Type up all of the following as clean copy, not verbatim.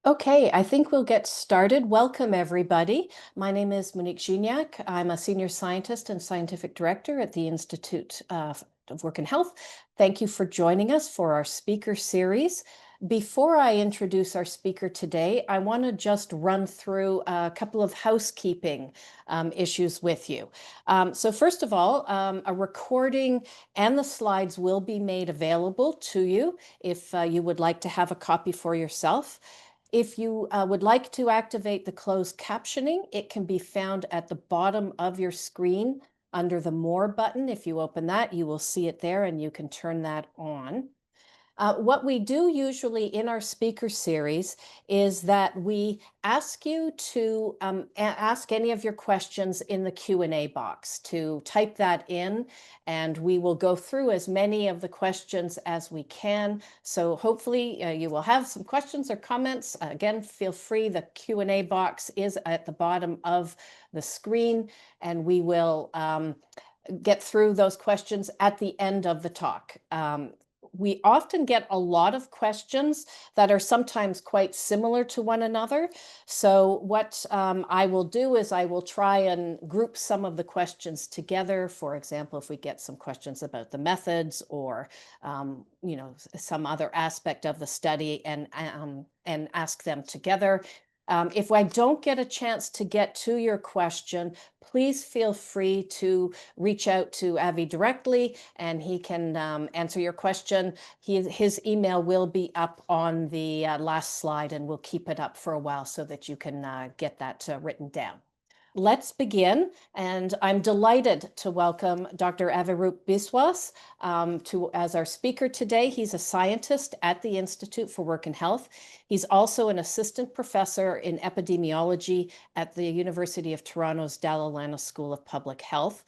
Okay, I think we'll get started. Welcome, everybody. My name is Monique Gignac. I'm a senior scientist and scientific director at the Institute of Work and Health. Thank you for joining us for our speaker series. Before I introduce our speaker today, I want to just run through a couple of housekeeping issues with you. So first of all, a recording and the slides will be made available to you if you would like to have a copy for yourself. If you would like to activate the closed captioning, it can be found at the bottom of your screen under the More button. If you open that, you will see it there and you can turn that on. What we do usually in our speaker series is that we ask you to ask any of your questions in the Q&A box, to type that in, and we will go through as many of the questions as we can. So hopefully you will have some questions or comments. Again, feel free. The Q&A box is at the bottom of the screen, and we will get through those questions at the end of the talk. We often get a lot of questions that are sometimes quite similar to one another. So what I will do is I will try and group some of the questions together. For example, if we get some questions about the methods or some other aspect of the study and ask them together. If I don't get a chance to get to your question, please feel free to reach out to Avi directly and he can answer your question. His email will be up on the last slide, and we'll keep it up for a while so that you can get that written down. Let's begin, and I'm delighted to welcome Dr. Aviroop Biswas as our speaker today. He's a scientist at the Institute for Work and Health. He's also an assistant professor in epidemiology at the University of Toronto's Dalla Lana School of Public Health.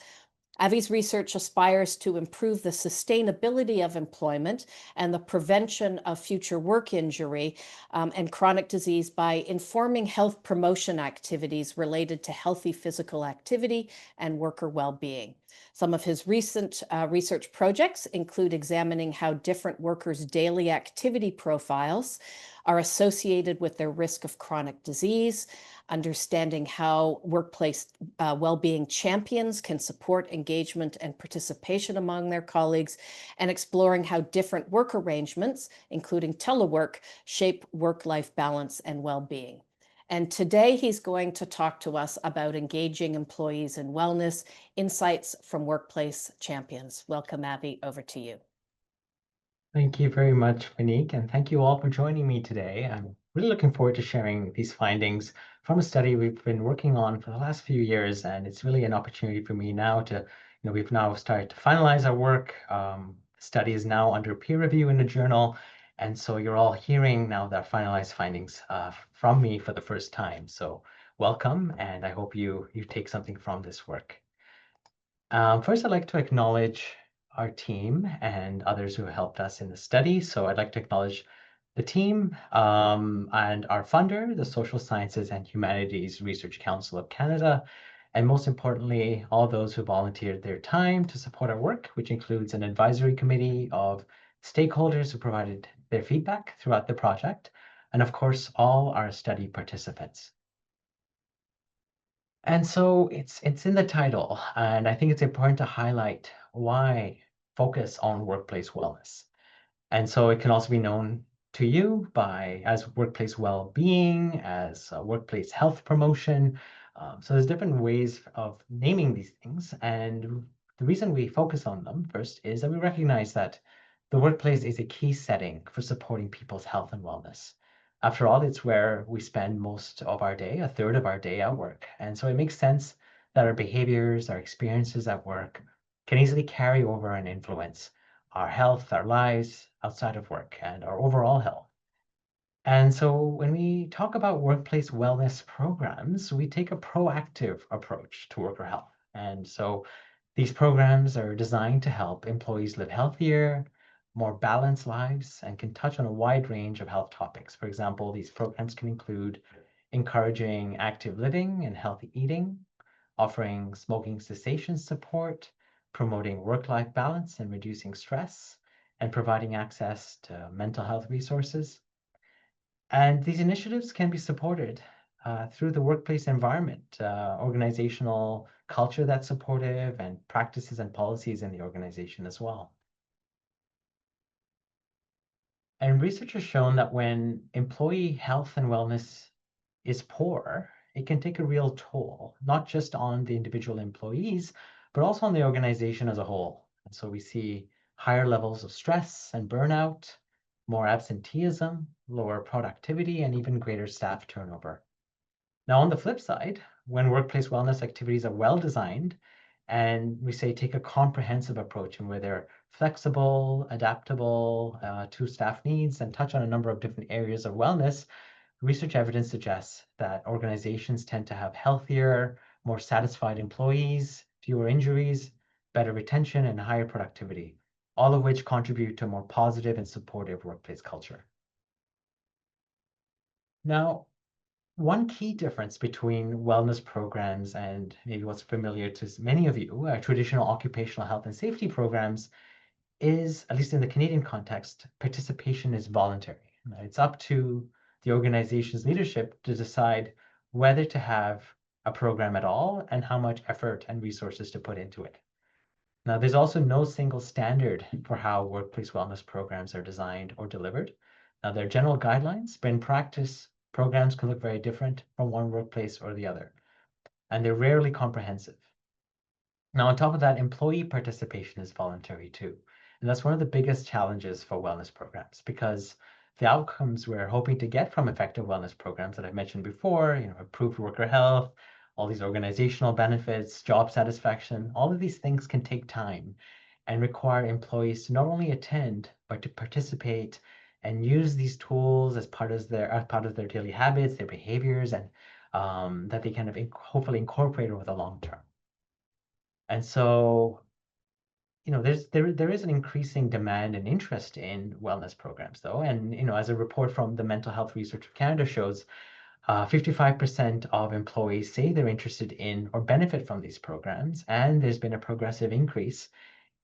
Avi's research aspires to improve the sustainability of employment and the prevention of future work injury and chronic disease by informing health promotion activities related to healthy physical activity and worker well-being. Some of his recent research projects include examining how different workers' daily activity profiles are associated with their risk of chronic disease, understanding how workplace well-being champions can support engagement and participation among their colleagues, and exploring how different work arrangements, including telework, shape work-life balance and well-being. And today he's going to talk to us about engaging employees in wellness, insights from workplace champions. Welcome, Avi, over to you. Thank you very much, Monique, and thank you all for joining me today. I'm really looking forward to sharing these findings from a study we've been working on for the last few years, and it's really an opportunity for me now to, we've now started to finalize our work. The study is now under peer review in a journal, and so you're all hearing now the finalized findings from me for the first time. So welcome, and I hope you take something from this work. First, I'd like to acknowledge our team and others who helped us in the study. So I'd like to acknowledge the team and our funder, the Social Sciences and Humanities Research Council of Canada, and most importantly, all those who volunteered their time to support our work, which includes an advisory committee of stakeholders who provided their feedback throughout the project, and of course, all our study participants. And so it's in the title, and I think it's important to highlight why focus on workplace wellness. And so it can also be known to you as workplace well-being, as workplace health promotion. So there's different ways of naming these things. And the reason we focus on them first is that we recognize that the workplace is a key setting for supporting people's health and wellness. After all, it's where we spend most of our day, a third of our day at work. And so it makes sense that our behaviors, our experiences at work can easily carry over and influence our health, our lives outside of work, and our overall health. And so when we talk about workplace wellness programs, we take a proactive approach to worker health. And so these programs are designed to help employees live healthier, more balanced lives, and can touch on a wide range of health topics. For example, these programs can include encouraging active living and healthy eating, offering smoking cessation support, promoting work-life balance and reducing stress, and providing access to mental health resources. And these initiatives can be supported through the workplace environment, organizational culture that's supportive, and practices and policies in the organization as well. And research has shown that when employee health and wellness is poor, it can take a real toll, not just on the individual employees, but also on the organization as a whole. And so we see higher levels of stress and burnout, more absenteeism, lower productivity, and even greater staff turnover. Now, on the flip side, when workplace wellness activities are well designed and we say take a comprehensive approach and where they're flexible, adaptable to staff needs and touch on a number of different areas of wellness, research evidence suggests that organizations tend to have healthier, more satisfied employees, fewer injuries, better retention, and higher productivity, all of which contribute to a more positive and supportive workplace culture. Now, one key difference between wellness programs and maybe what's familiar to many of you, traditional occupational health and safety programs, is, at least in the Canadian context, participation is voluntary. It's up to the organization's leadership to decide whether to have a program at all and how much effort and resources to put into it. Now, there's also no single standard for how workplace wellness programs are designed or delivered. Now, there are general guidelines, but in practice, programs can look very different from one workplace or the other, and they're rarely comprehensive. Now, on top of that, employee participation is voluntary too. And that's one of the biggest challenges for wellness programs because the outcomes we're hoping to get from effective wellness programs that I've mentioned before, improved worker health, all these organizational benefits, job satisfaction, all of these things can take time and require employees to not only attend, but to participate and use these tools as part of their daily habits, their behaviors, and that they kind of hopefully incorporate over the long term. And so, there is an increasing demand and interest in wellness programs, though. And as a report from the Mental Health Research of Canada shows, 55% of employees say they're interested in or benefit from these programs, and there's been a progressive increase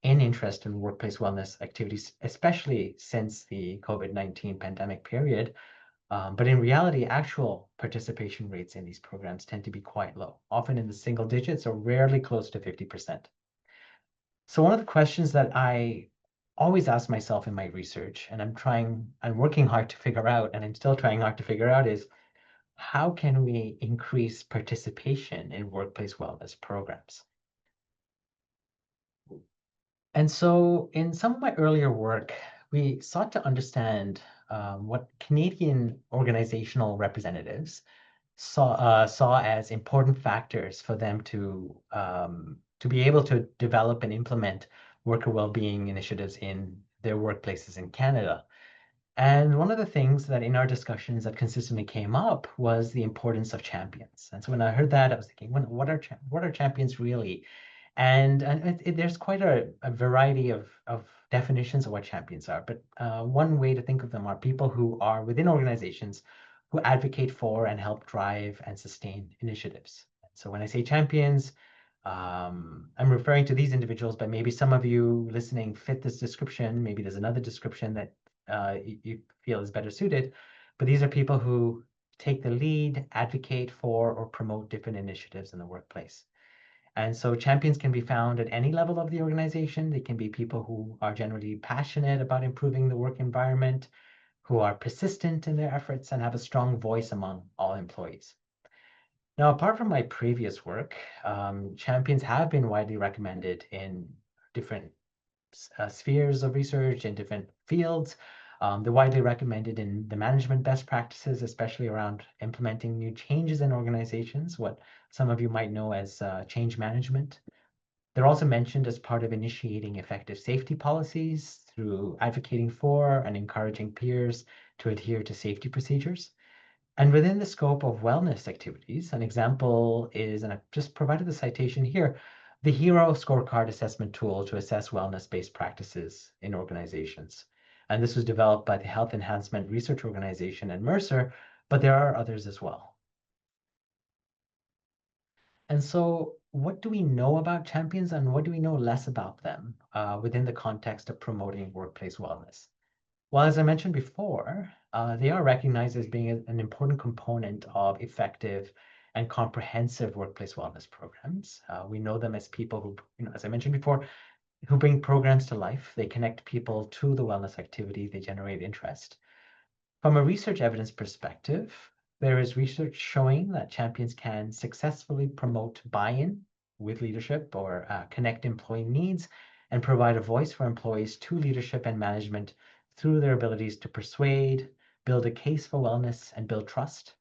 in interest in workplace wellness activities, especially since the COVID-19 pandemic period. But in reality, actual participation rates in these programs tend to be quite low, often in the single digits or rarely close to 50%. So one of the questions that I always ask myself in my research, and I'm working hard to figure out, and I'm still trying hard to figure out, is how can we increase participation in workplace wellness programs? And so in some of my earlier work, we sought to understand what Canadian organizational representatives saw as important factors for them to be able to develop and implement worker well-being initiatives in their workplaces in Canada. And one of the things that in our discussions that consistently came up was the importance of champions. And so when I heard that, I was thinking, what are champions really? And there's quite a variety of definitions of what champions are. But one way to think of them are people who are within organizations who advocate for and help drive and sustain initiatives. So when I say champions, I'm referring to these individuals, but maybe some of you listening fit this description. Maybe there's another description that you feel is better suited. But these are people who take the lead, advocate for, or promote different initiatives in the workplace. And so champions can be found at any level of the organization. They can be people who are generally passionate about improving the work environment, who are persistent in their efforts, and have a strong voice among all employees. Now, apart from my previous work, champions have been widely recommended in different spheres of research in different fields. They're widely recommended in the management best practices, especially around implementing new changes in organizations, what some of you might know as change management. They're also mentioned as part of initiating effective safety policies through advocating for and encouraging peers to adhere to safety procedures. And within the scope of wellness activities, an example is, and I've just provided the citation here, the HERO scorecard assessment tool to assess wellness-based practices in organizations. And this was developed by the Health Enhancement Research Organization and Mercer, but there are others as well. And so what do we know about champions and what do we know less about them within the context of promoting workplace wellness? Well, as I mentioned before, they are recognized as being an important component of effective and comprehensive workplace wellness programs. We know them as people who, as I mentioned before, who bring programs to life. They connect people to the wellness activity, they generate interest. From a research evidence perspective, there is research showing that champions can successfully promote buy-in with leadership or connect employee needs and provide a voice for employees to leadership and management through their abilities to persuade, build a case for wellness, and build trust.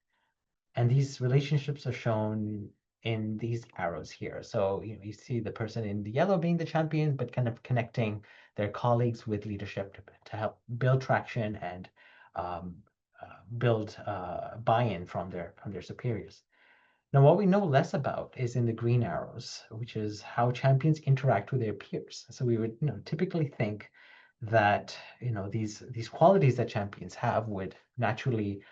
And these relationships are shown in these arrows here. So you see the person in the yellow being the champion, but kind of connecting their colleagues with leadership to help build traction and um, build buy-in from their superiors. Now, what we know less about is in the green arrows, which is how champions interact with their peers. So we would typically think that these qualities that champions have would naturally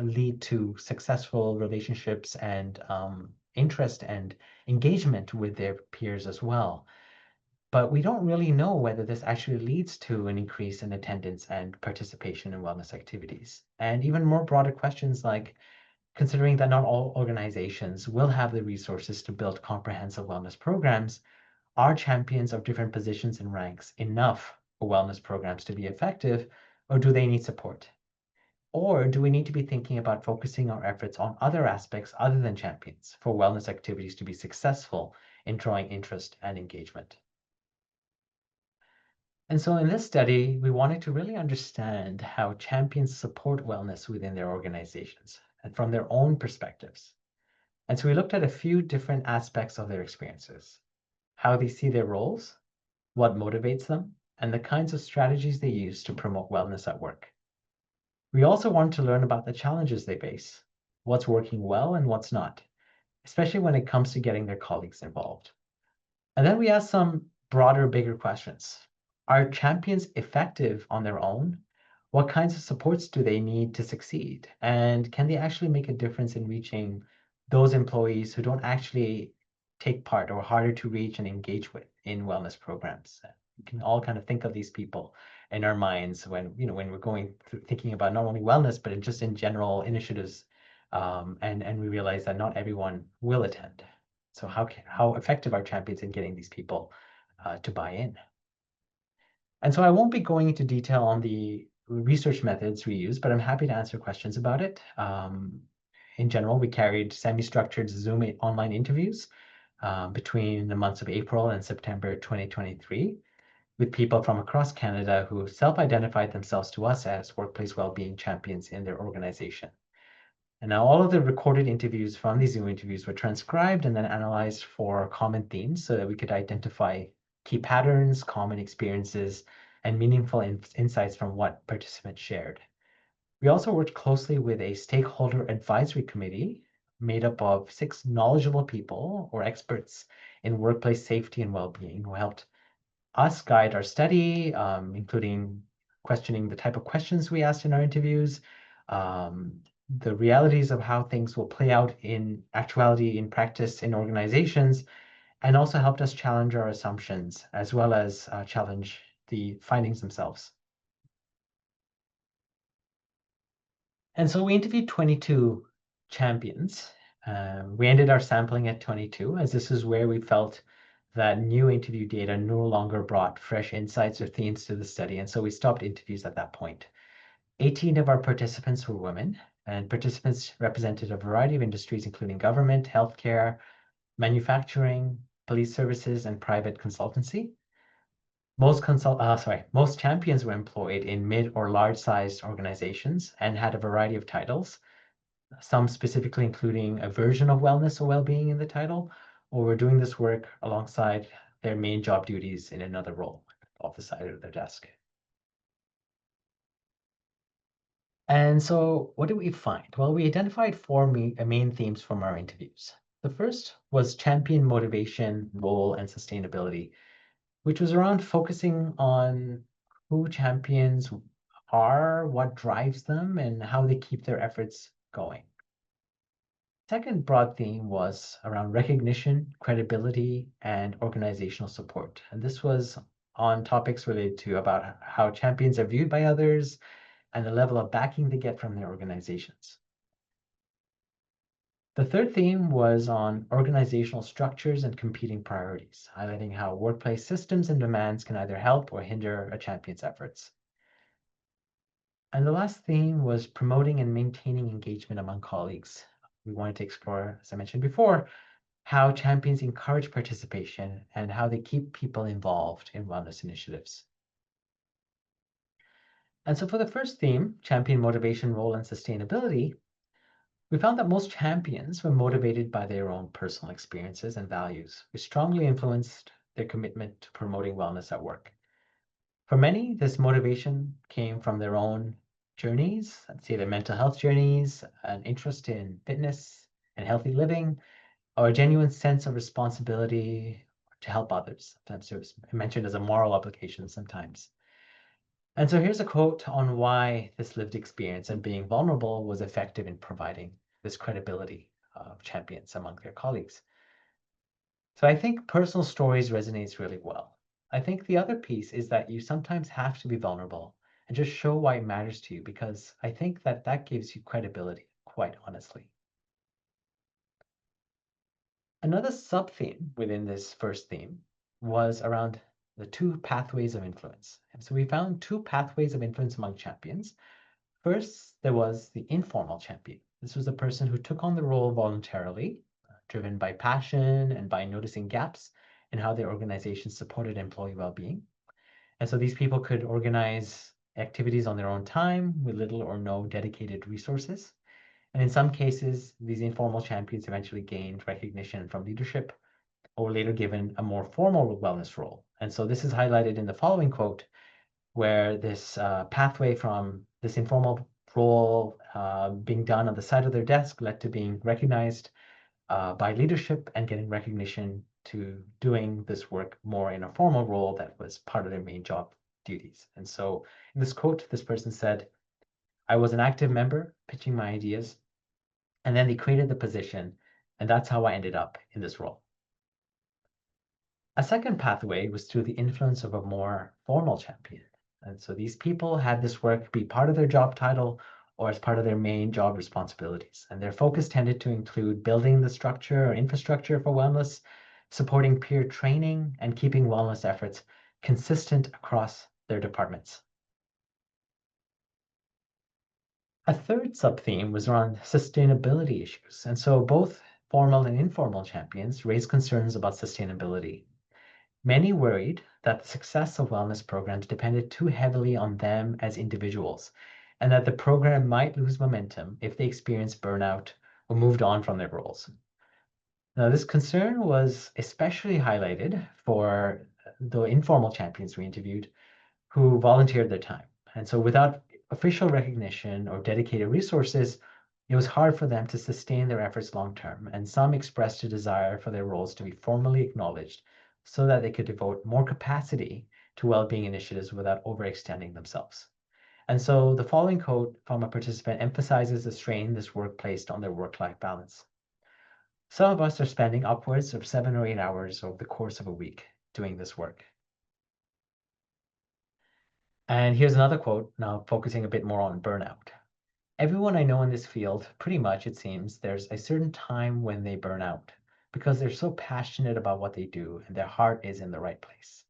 lead to successful relationships and interest and engagement with their peers as well. But we don't really know whether this actually leads to an increase in attendance and participation in wellness activities. And even more broader questions like, considering that not all organizations will have the resources to build comprehensive wellness programs, are champions of different positions and ranks enough for wellness programs to be effective, or do they need support? Or do we need to be thinking about focusing our efforts on other aspects other than champions for wellness activities to be successful in drawing interest and engagement? And so in this study, we wanted to really understand how champions support wellness within their organizations and from their own perspectives. And so we looked at a few different aspects of their experiences, how they see their roles, what motivates them, and the kinds of strategies they use to promote wellness at work. We also wanted to learn about the challenges they face, what's working well and what's not, especially when it comes to getting their colleagues involved. And then we asked some broader, bigger questions. Are champions effective on their own? What kinds of supports do they need to succeed? And can they actually make a difference in reaching those employees who don't actually take part or harder to reach and engage with in wellness programs? We can all kind of think of these people in our minds when we're going through thinking about not only wellness, but just in general initiatives. And we realize that not everyone will attend. So how effective are champions in getting these people to buy in? And so I won't be going into detail on the research methods we use, but I'm happy to answer questions about it. In general, we carried semi-structured Zoom online interviews between the months of April and September 2023 with people from across Canada who self-identified themselves to us as workplace wellbeing champions in their organization. And now all of the recorded interviews from these Zoom interviews were transcribed and then analyzed for common themes so that we could identify key patterns, common experiences, and meaningful insights from what participants shared. We also worked closely with a stakeholder advisory committee made up of 6 knowledgeable people or experts in workplace safety and well-being who helped us guide our study, including questioning the type of questions we asked in our interviews, the realities of how things will play out in actuality, in practice, in organizations, and also helped us challenge our assumptions as well as challenge the findings themselves. And so we interviewed 22 champions. We ended our sampling at 22, as this is where we felt that new interview data no longer brought fresh insights or themes to the study, and so we stopped interviews at that point. 18 of our participants were women, and participants represented a variety of industries, including government, healthcare, manufacturing, police services, and private consultancy. Most champions were employed in mid or large-sized organizations and had a variety of titles, some specifically including a version of wellness or well-being in the title, or were doing this work alongside their main job duties in another role off the side of their desk. And so what did we find? Well, we identified 4 main themes from our interviews. The first was champion motivation, role, and sustainability, which was around focusing on who champions are, what drives them, and how they keep their efforts going. Second broad theme was around recognition, credibility, and organizational support. And this was on topics related to about how champions are viewed by others, and the level of backing they get from their organizations. The third theme was on organizational structures and competing priorities, highlighting how workplace systems and demands can either help or hinder a champion's efforts. And the last theme was promoting and maintaining engagement among colleagues. We wanted to explore, as I mentioned before, how champions encourage participation and how they keep people involved in wellness initiatives. And so for the first theme, champion motivation, role, and sustainability, we found that most champions were motivated by their own personal experiences and values, which strongly influenced their commitment to promoting wellness at work. For many, this motivation came from their own journeys, let's say their mental health journeys, an interest in fitness and healthy living, or a genuine sense of responsibility to help others. Sometimes it was mentioned as a moral obligation sometimes. And so here's a quote on why this lived experience and being vulnerable was effective in providing this credibility of champions among their colleagues. So I think personal stories resonates really well. I think the other piece is that you sometimes have to be vulnerable and just show why it matters to you, because I think that that gives you credibility, quite honestly. Another sub-theme within this first theme was around the two pathways of influence. And so we found two pathways of influence among champions. First, there was the informal champion. This was a person who took on the role voluntarily, driven by passion and by noticing gaps in how their organization supported employee well-being. And so these people could organize activities on their own time with little or no dedicated resources. And in some cases, these informal champions eventually gained recognition from leadership or later given a more formal wellness role. And so this is highlighted in the following quote, where this pathway from this informal role being done on the side of their desk led to being recognized by leadership and getting recognition to doing this work more in a formal role that was part of their main job duties. And so in this quote, this person said, "I was an active member pitching my ideas, and then they created the position, and that's how I ended up in this role." A second pathway was through the influence of a more formal champion. And so these people had this work be part of their job title or as part of their main job responsibilities. And their focus tended to include building the structure or infrastructure for wellness, supporting peer training, and keeping wellness efforts consistent across their departments. A third sub-theme was around sustainability issues. And so both formal and informal champions raised concerns about sustainability. Many worried that the success of wellness programs depended too heavily on them as individuals, and that the program might lose momentum if they experienced burnout or moved on from their roles. Now, this concern was especially highlighted for the informal champions we interviewed who volunteered their time. And so without official recognition or dedicated resources, it was hard for them to sustain their efforts long term, and some expressed a desire for their roles to be formally acknowledged so that they could devote more capacity to well-being initiatives without overextending themselves. And so the following quote from a participant emphasizes the strain this work placed on their work-life balance. "Some of us are spending upwards of 7 or 8 hours over the course of a week doing this work." And here's another quote, now focusing a bit more on burnout. "Everyone I know in this field, pretty much it seems, there's a certain time when they burn out because they're so passionate about what they do and their heart is in the right place."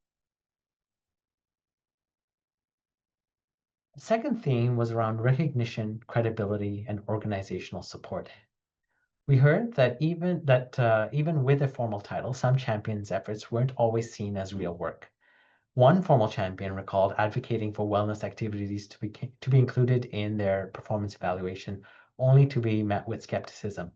The second theme was around recognition, credibility, and organizational support. We heard that even with a formal title, some champions' efforts weren't always seen as real work. One formal champion recalled advocating for wellness activities to be included in their performance evaluation, only to be met with skepticism.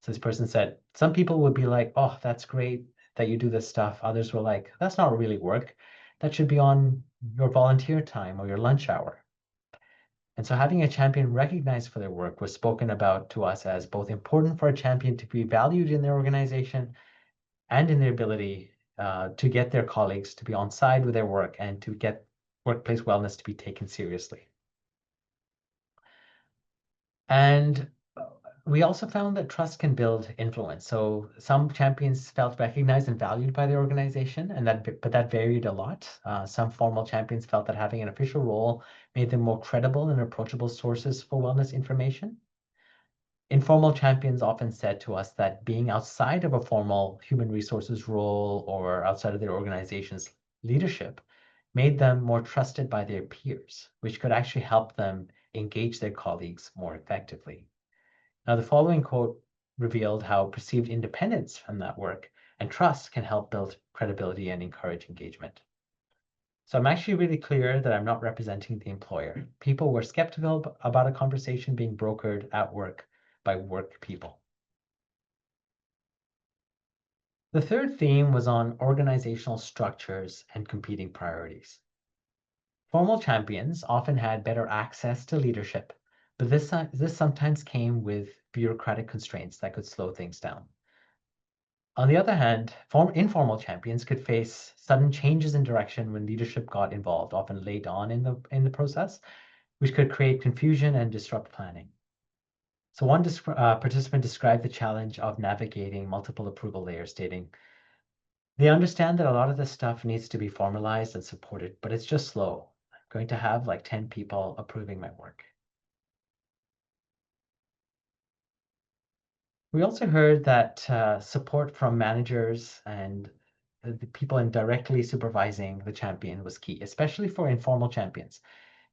So this person said, some people would be like, "Oh, that's great that you do this stuff." Others were like, "That's not really work. That should be on your volunteer time or your lunch hour." And so having a champion recognized for their work was spoken about to us as both important for a champion to be valued in their organization and in their ability to get their colleagues to be on side with their work and to get workplace wellness to be taken seriously. And We also found that trust can build influence. So some champions felt recognized and valued by their organization, and that varied a lot. Some formal champions felt that having an official role made them more credible and approachable sources for wellness information. Informal champions often said to us that being outside of a formal human resources role or outside of their organization's leadership made them more trusted by their peers, which could actually help them engage their colleagues more effectively. Now, the following quote revealed how perceived independence from that work and trust can help build credibility and encourage engagement. So I'm actually really clear that I'm not representing the employer. People were skeptical about a conversation being brokered at work by work people. The third theme was on organizational structures and competing priorities. Formal champions often had better access to leadership, but this sometimes came with bureaucratic constraints that could slow things down. On the other hand, informal champions could face sudden changes in direction when leadership got involved, often late on in the process, which could create confusion and disrupt planning. So one participant described the challenge of navigating multiple approval layers, stating, "They understand that a lot of this stuff needs to be formalized and supported, but it's just slow. I'm going to have like 10 people approving my work." We also heard that support from managers and the people indirectly supervising the champion was key, especially for informal champions,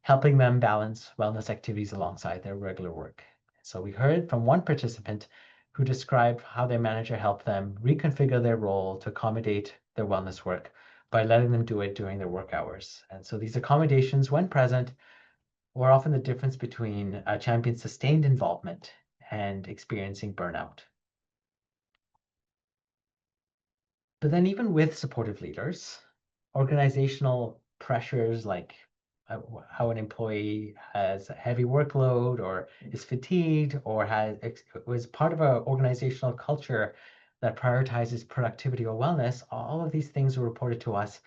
helping them balance wellness activities alongside their regular work. So we heard from one participant who described how their manager helped them reconfigure their role to accommodate their wellness work by letting them do it during their work hours. And so these accommodations, when present, were often the difference between a champion's sustained involvement and experiencing burnout. But then even with supportive leaders, organizational pressures like how an employee has a heavy workload or is fatigued or was part of an organizational culture that prioritizes productivity or wellness, all of these things were reported to us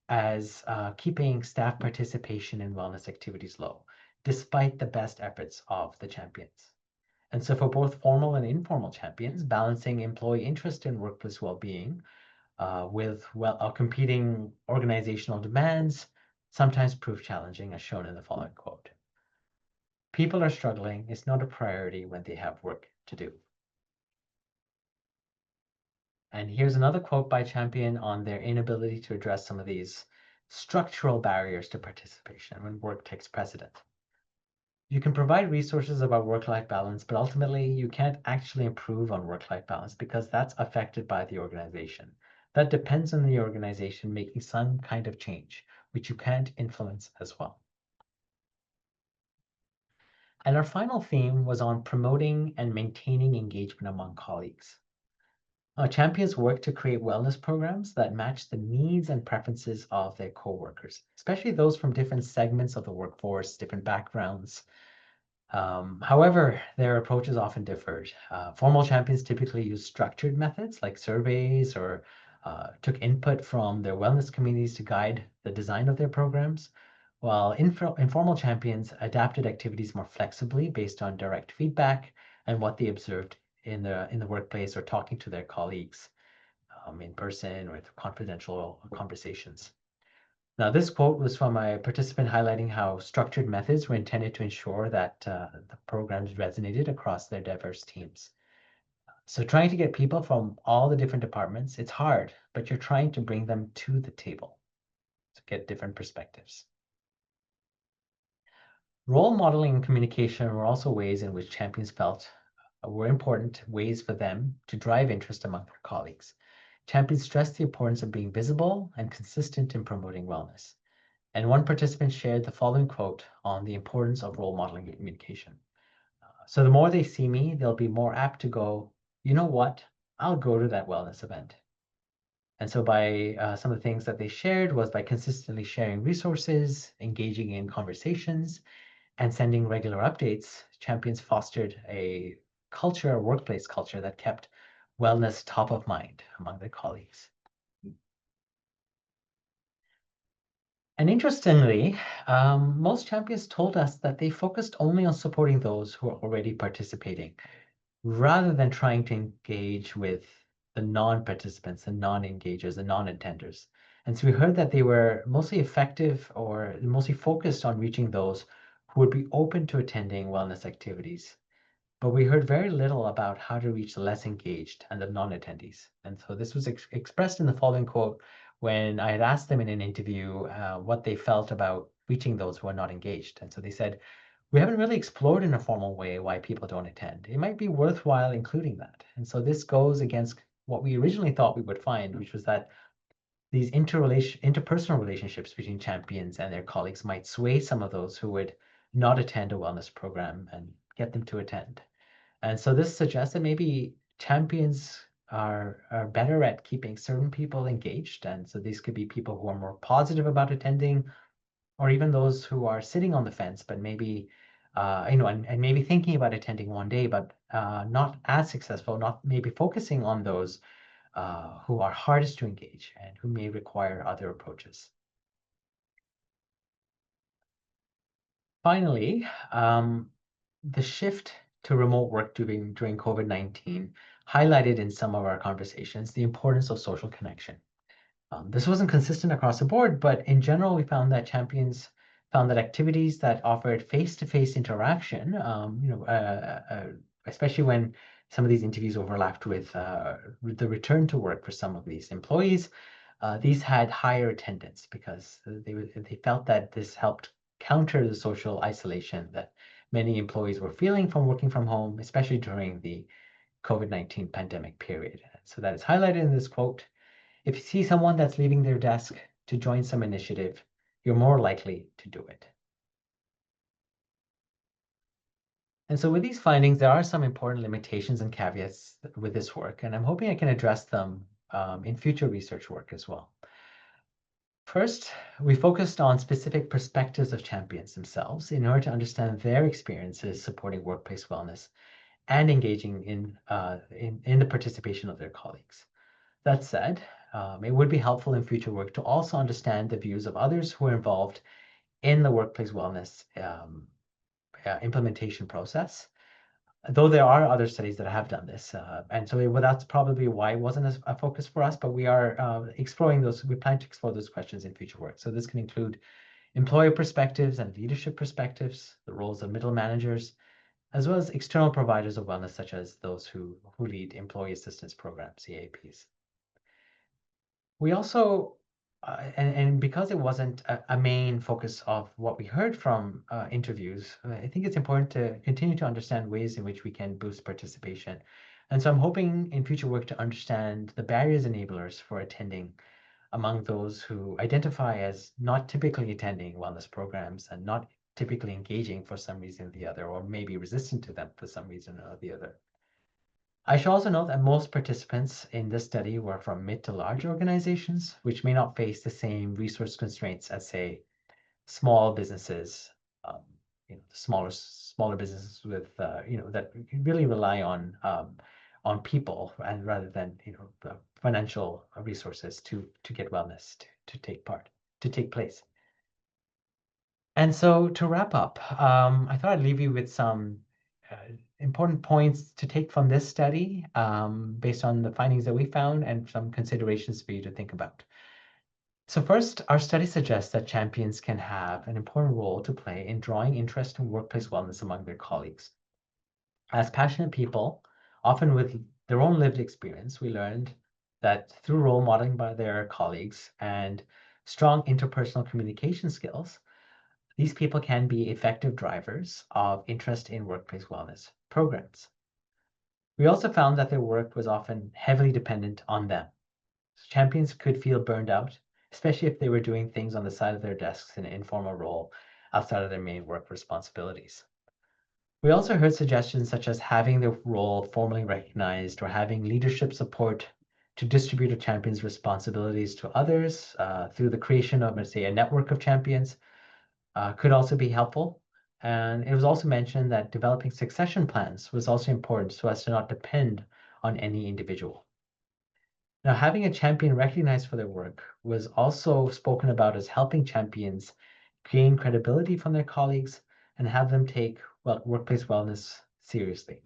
as keeping staff participation in wellness activities low, despite the best efforts of the champions. And so for both formal and informal champions, balancing employee interest in workplace well-being with competing organizational demands sometimes prove challenging, as shown in the following quote. "People are struggling. It's not a priority when they have work to do." And here's another quote by Champion on their inability to address some of these structural barriers to participation when work takes precedent. "You can provide resources about work-life balance, but ultimately you can't actually improve on work-life balance because that's affected by the organization. That depends on the organization making some kind of change, which you can't influence as well." And our final theme was on promoting and maintaining engagement among colleagues. Champions work to create wellness programs that match the needs and preferences of their coworkers, especially those from different segments of the workforce, different backgrounds. However, their approaches often differed. Formal champions typically use structured methods like surveys or took input from their wellness communities to guide the design of their programs, while informal champions adapted activities more flexibly based on direct feedback and what they observed in the workplace or talking to their colleagues in person or with confidential conversations. Now, this quote was from a participant highlighting how structured methods were intended to ensure that the programs resonated across their diverse teams. So trying to get people from all the different departments, it's hard, but you're trying to bring them to the table to get different perspectives. Role modeling and communication were also ways in which champions felt were important ways for them to drive interest among their colleagues. Champions stressed the importance of being visible and consistent in promoting wellness. And one participant shared the following quote on the importance of role modeling and communication. "So the more they see me, they'll be more apt to go, you know what, I'll go to that wellness event." And so by some of the things that they shared was by consistently sharing resources, engaging in conversations, and sending regular updates, champions fostered a workplace culture that kept wellness top of mind among their colleagues. And interestingly, most champions told us that they focused only on supporting those who are already participating. rather than trying to engage with the non-participants, the non-engagers, the non-attenders. And so we heard that they were mostly effective or mostly focused on reaching those who would be open to attending wellness activities. But we heard very little about how to reach the less engaged and the non-attendees. And so this was expressed in the following quote when I had asked them in an interview what they felt about reaching those who are not engaged. And so they said, we haven't really explored in a formal way why people don't attend. It might be worthwhile including that. And so this goes against what we originally thought we would find, which was that these interpersonal relationships between champions and their colleagues might sway some of those who would not attend a wellness program and get them to attend. And so this suggests that maybe champions are better at keeping certain people engaged. And so these could be people who are more positive about attending, or even those who are sitting on the fence, but maybe, and maybe thinking about attending one day, but not as successful, not maybe focusing on those who are hardest to engage and who may require other approaches. Finally, the shift to remote work during COVID-19 highlighted in some of our conversations the importance of social connection. This wasn't consistent across the board, but in general, we found that champions found that activities that offered face-to-face interaction, especially when some of these interviews overlapped with the return to work for some of these employees, these had higher attendance because they felt that this helped counter the social isolation that many employees were feeling from working from home, especially during the COVID-19 pandemic period. So that is highlighted in this quote. If you see someone that's leaving their desk to join some initiative, you're more likely to do it. And so with these findings, there are some important limitations and caveats with this work, and I'm hoping I can address them in future research work as well. First, we focused on specific perspectives of champions themselves in order to understand their experiences supporting workplace wellness and engaging in the participation of their colleagues. That said, it would be helpful in future work to also understand the views of others who are involved in the workplace wellness implementation process, though there are other studies that have done this. And so that's probably why it wasn't a focus for us, but we are exploring those. We plan to explore those questions in future work. So this can include employer perspectives and leadership perspectives, the roles of middle managers, as well as external providers of wellness, such as those who lead employee assistance programs, EAPs. We also, and because it wasn't a main focus of what we heard from interviews, I think it's important to continue to understand ways in which we can boost participation. And so I'm hoping in future work to understand the barriers enablers for attending among those who identify as not typically attending wellness programs and not typically engaging for some reason or the other, or maybe resistant to them for some reason or the other. I should also note that most participants in this study were from mid to large organizations, which may not face the same resource constraints as, say, small businesses, smaller businesses with, that really rely on people and rather than, the financial resources to get wellness to take place. And so to wrap up, I thought I'd leave you with some important points to take from this study based on the findings that we found and some considerations for you to think about. So first, our study suggests that champions can have an important role to play in drawing interest in workplace wellness among their colleagues. As passionate people, often with their own lived experience, we learned that through role modeling by their colleagues and strong interpersonal communication skills, these people can be effective drivers of interest in workplace wellness programs. We also found that their work was often heavily dependent on them. Champions could feel burned out, especially if they were doing things on the side of their desks in an informal role outside of their main work responsibilities. We also heard suggestions such as having their role formally recognized or having leadership support to distribute a champion's responsibilities to others through the creation of, let's say, a network of champions could also be helpful. And it was also mentioned that developing succession plans was also important so as to not depend on any individual. Now, having a champion recognized for their work was also spoken about as helping champions gain credibility from their colleagues and have them take workplace wellness seriously.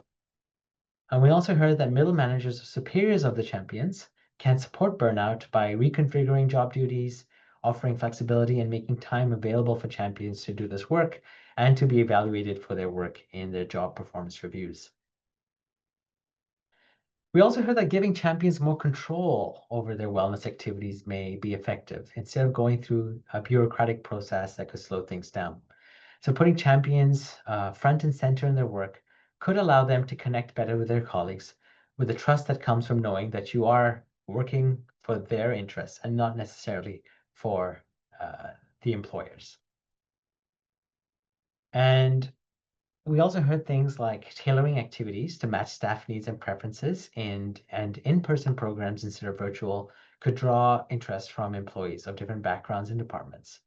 And we also heard that middle managers or superiors of the champions can support burnout by reconfiguring job duties, offering flexibility, and making time available for champions to do this work and to be evaluated for their work in their job performance reviews. We also heard that giving champions more control over their wellness activities may be effective instead of going through a bureaucratic process that could slow things down. So putting champions front and center in their work could allow them to connect better with their colleagues, with the trust that comes from knowing that you are working for their interests and not necessarily for the employers. And we also heard things like tailoring activities to match staff needs and preferences, and in-person programs instead of virtual could draw interest from employees of different backgrounds and departments.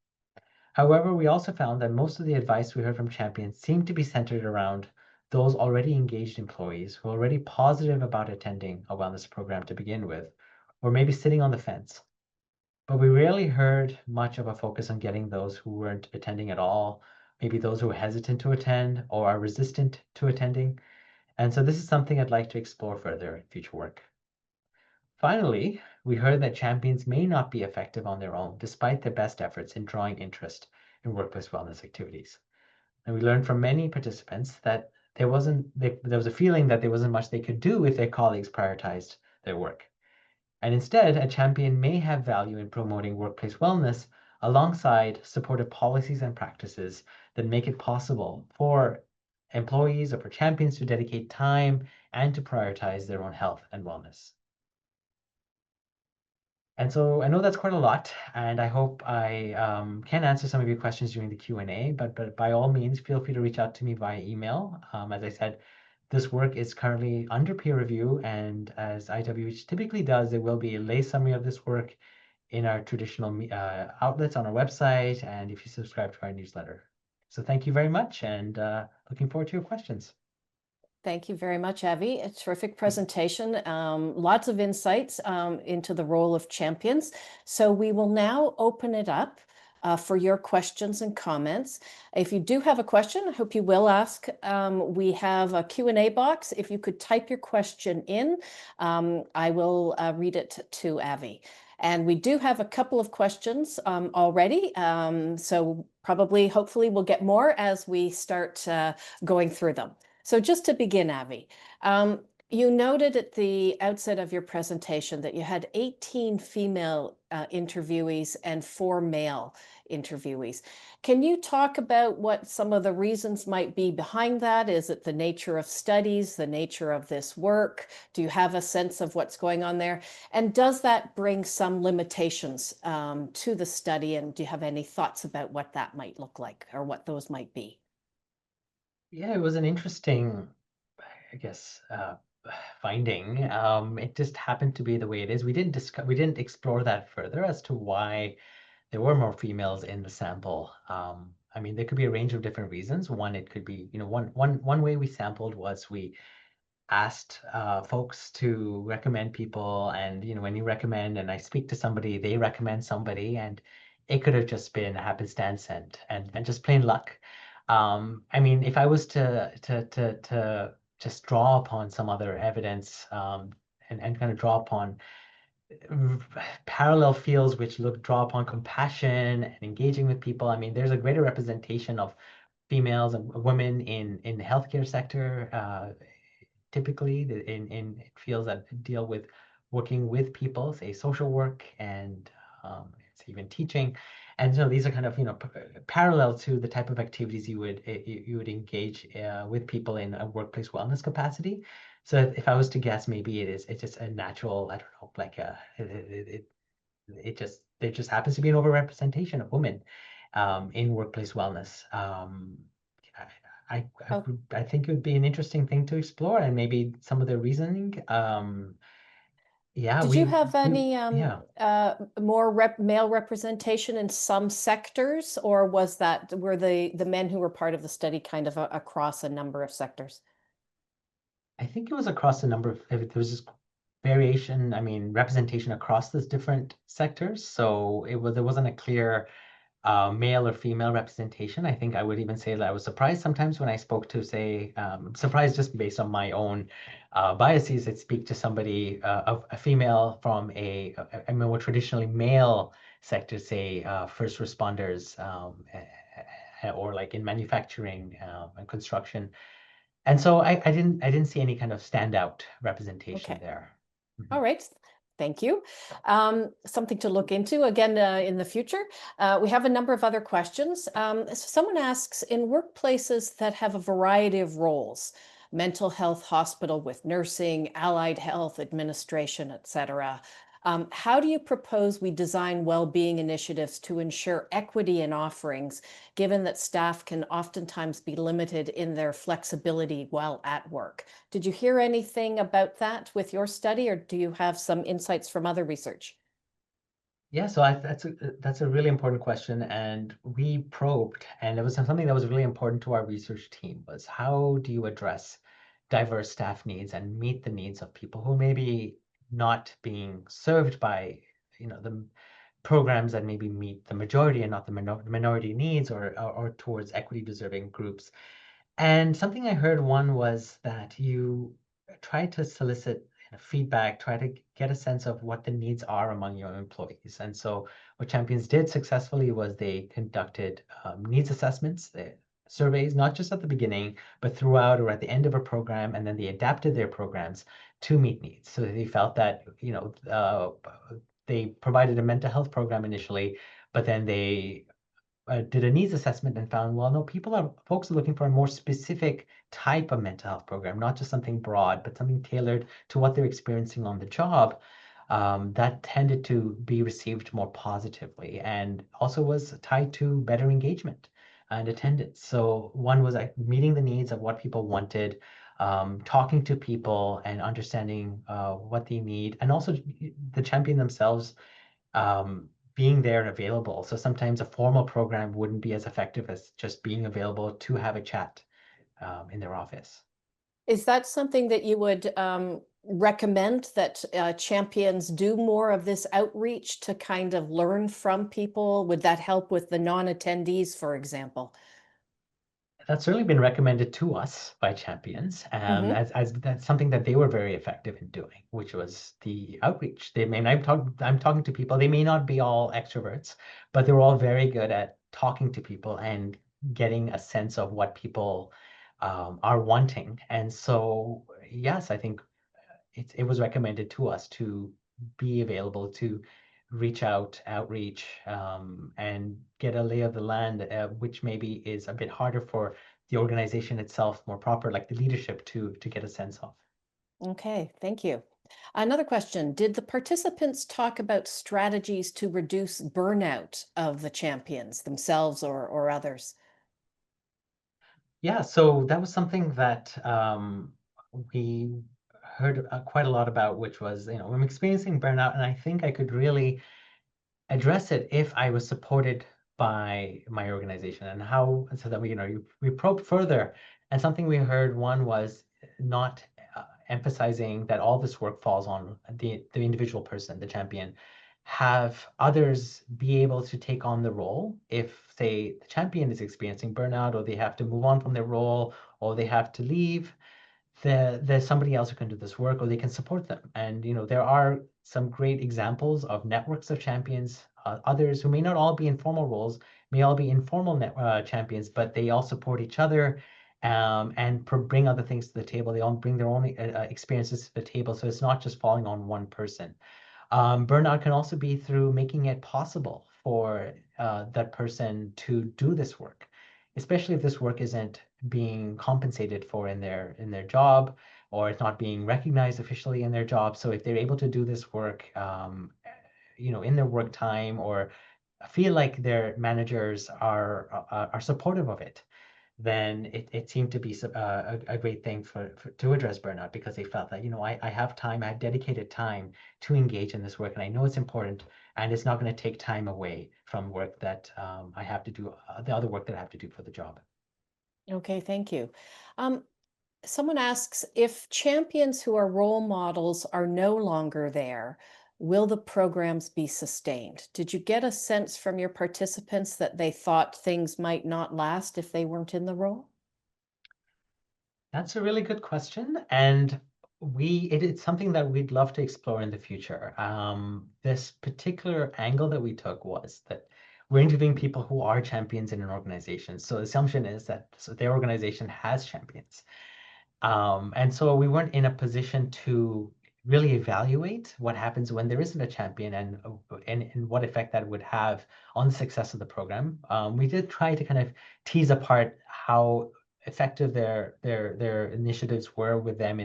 However, we also found that most of the advice we heard from champions seemed to be centered around those already engaged employees who are already positive about attending a wellness program to begin with, or maybe sitting on the fence. But we rarely heard much of a focus on getting those who weren't attending at all, maybe those who are hesitant to attend or are resistant to attending. And so this is something I'd like to explore further in future work. Finally, we heard that champions may not be effective on their own, despite their best efforts in drawing interest in workplace wellness activities. And we learned from many participants that there was a feeling that there wasn't much they could do if their colleagues prioritized their work. And instead, a champion may have value in promoting workplace wellness alongside supportive policies and practices that make it possible for employees or for champions to dedicate time and to prioritize their own health and wellness. And so I know that's quite a lot, and I hope I can answer some of your questions during the Q&A, but by all means, feel free to reach out to me via email. As I said, this work is currently under peer review, and as IWH typically does, there will be a lay summary of this work in our traditional outlets on our website, and if you subscribe to our newsletter. So thank you very much, and looking forward to your questions. Thank you very much, Avi. A terrific presentation. Lots of insights into the role of champions. So we will now open it up for your questions and comments. If you do have a question, I hope you will ask. We have a Q&A box. If you could type your question in, I will read it to Avi. And we do have a couple of questions already. So probably, hopefully, we'll get more as we start going through them. So just to begin, Avi, you noted at the outset of your presentation that you had 18 female interviewees and 4 male interviewees. Can you talk about what some of the reasons might be behind that? Is it the nature of studies, the nature of this work? Do you have a sense of what's going on there? And does that bring some limitations to the study? And do you have any thoughts about what that might look like or what those might be? Yeah, it was an interesting, I guess, finding. It just happened to be the way it is. We didn't explore that further as to why there were more females in the sample. I mean, there could be a range of different reasons. One, it could be, one way we sampled was we asked folks to recommend people, and when you recommend and I speak to somebody, they recommend somebody, and it could have just been happenstance and just plain luck. I mean, if I was to just draw upon some other evidence, and kind of draw upon parallel fields which draw upon compassion and engaging with people. I mean, there's a greater representation of females and women in the healthcare sector, typically in fields that deal with working with people, say social work and it's even teaching. And so these are kind of parallel to the type of activities you would engage with people in a workplace wellness capacity. So if I was to guess, maybe it's just a natural, I don't know, like there just happens to be an overrepresentation of women in workplace wellness. I, Oh, I think it would be an interesting thing to explore, and maybe some of the reasoning. Yeah, did you have any yeah. more male representation in some sectors, or were the men who were part of the study kind of across a number of sectors? I think it was across a number of, there was just variation, I mean, representation across those different sectors. So there wasn't a clear male or female representation. I think I would even say that I was surprised sometimes when I spoke to, say, surprised just based on my own biases that speak to somebody of a female from a more traditionally male sector, say first responders, or like in manufacturing and construction. And so I didn't see any kind of standout representation Okay. there. All right. Thank you. Something to look into again in the future. We have a number of other questions. So someone asks, in workplaces that have a variety of roles, mental health hospital with nursing, allied health administration, etc., how do you propose we design well-being initiatives to ensure equity in offerings, given that staff can oftentimes be limited in their flexibility while at work? Did you hear anything about that with your study, or do you have some insights from other research? Yeah, so that's a really important question, and we probed, and it was something that was really important to our research team was how do you address diverse staff needs and meet the needs of people who may be not being served by, the programs that maybe meet the majority and not the minority needs or towards equity deserving groups. And something I heard one was that you try to solicit feedback, try to get a sense of what the needs are among your employees. And so what Champions did successfully was they conducted needs assessments, surveys, not just at the beginning, but throughout or at the end of a program, and then they adapted their programs to meet needs. So they felt that, they provided a mental health program initially, but then they did a needs assessment and found, well, no, folks are looking for a more specific type of mental health program, not just something broad, but something tailored to what they're experiencing on the job. That tended to be received more positively and also was tied to better engagement and attendance. So one was like meeting the needs of what people wanted, talking to people and understanding what they need, and also the champion themselves being there and available. So sometimes a formal program wouldn't be as effective as just being available to have a chat in their office. Is that something that you would recommend that champions do more of this outreach to kind of learn from people? Would that help with the non-attendees, for example? That's certainly been recommended to us by champions, Hmm. as that's something that they were very effective in doing, which was the outreach. I'm talking to people. They may not be all extroverts, but they were all very good at talking to people and getting a sense of what people are wanting. And so, yes, I think it was recommended to us to be available to outreach, and get a lay of the land, which maybe is a bit harder for the organization itself, more proper, like the leadership to get a sense of. Okay, thank you. Another question, did the participants talk about strategies to reduce burnout of the champions themselves or others? Yeah, so that was something that we heard quite a lot about, which was, I'm experiencing burnout, and I think I could really address it if I was supported by my organization, and how, so that we probed further. And something we heard, one was not emphasizing that all this work falls on the individual person, the champion. Have others be able to take on the role if, say, the champion is experiencing burnout, or they have to move on from their role, or they have to leave. There's somebody else who can do this work, or they can support them. And there are some great examples of networks of champions, others who may not all be in formal roles, may all be informal champions, but they all support each other, and bring other things to the table. They all bring their own experiences to the table, so it's not just falling on one person. Burnout can also be through making it possible for that person to do this work, especially if this work isn't being compensated for in their job, or it's not being recognized officially in their job. So if they're able to do this work, in their work time, or feel like their managers are supportive of it, then it seemed to be a great thing to address burnout, because they felt that, I have time, I have dedicated time to engage in this work, and I know it's important, and it's not going to take time away from work that I have to do, the other work that I have to do for the job. Okay, thank you. Um, Someone asks if champions who are role models are no longer there, will the programs be sustained? Did you get a sense from your participants that they thought things might not last if they weren't in the role? That's a really good question, and it's something that we'd love to explore in the future. This particular angle that we took was that we're interviewing people who are champions in an organization. So the assumption is that their organization has champions. And so we weren't in a position to really evaluate what happens when there isn't a champion and what effect that would have on the success of the program. We did try to kind of tease apart how effective their initiatives were with them